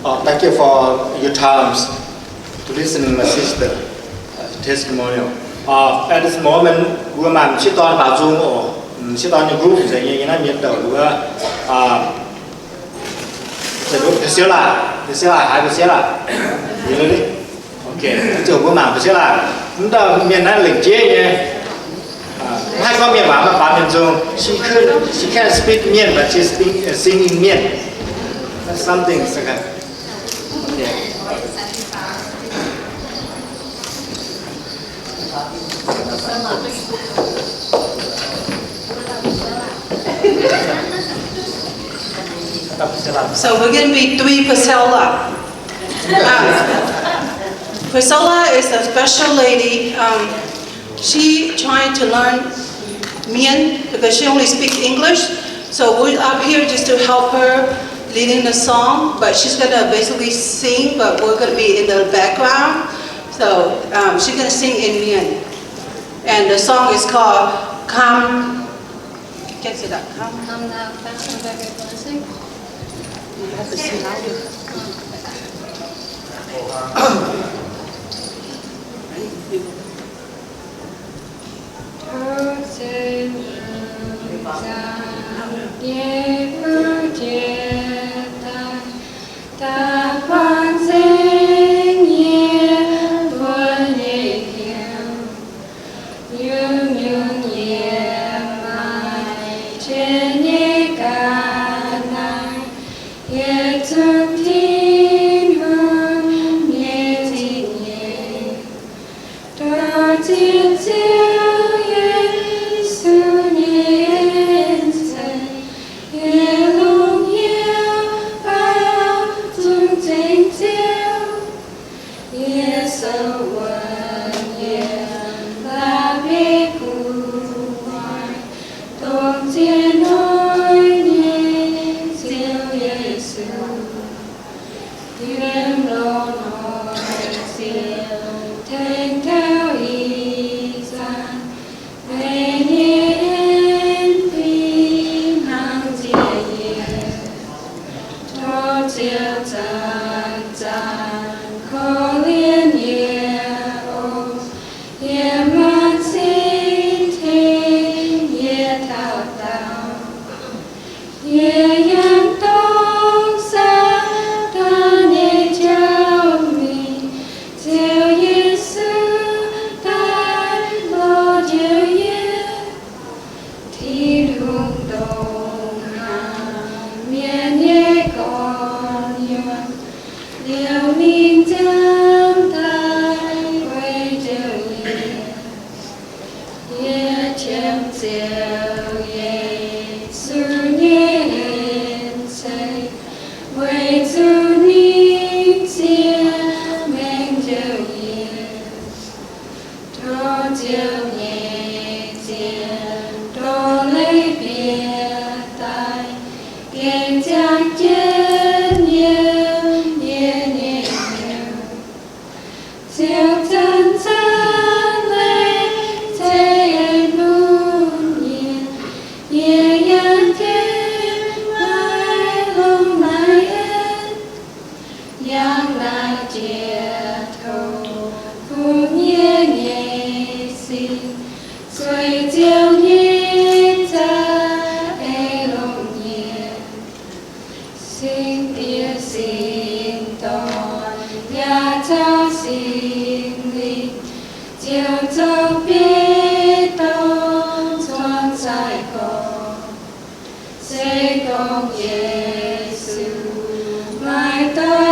Thank you for your times to listen to my sister testimonial. At this moment, we are sit on baaux zung or sit on your group. Vậy như nó nhận đầu của Prescilla, hai Prescilla, gì nữa đi? Ok, chỗ của mảng Prescilla, chúng ta miền Nam lịch chế nhé. Hai con miền Bắc mà bạn miền Trung, she can't speak Mienh but she singing Mienh. That's something. Okay. So we're going to be doing Prescilla. Prescilla is a special lady. She trying to learn Mienh because she only speaks English. So we're up here just to help her leading the song. But she's going to basically sing, but we're going to be in the background. So she's going to sing in Mienh. And the song is called Come. Can't say that. Come now, fast and very blessing. You have to sing louder. Sẽ con Giêsu mãi tới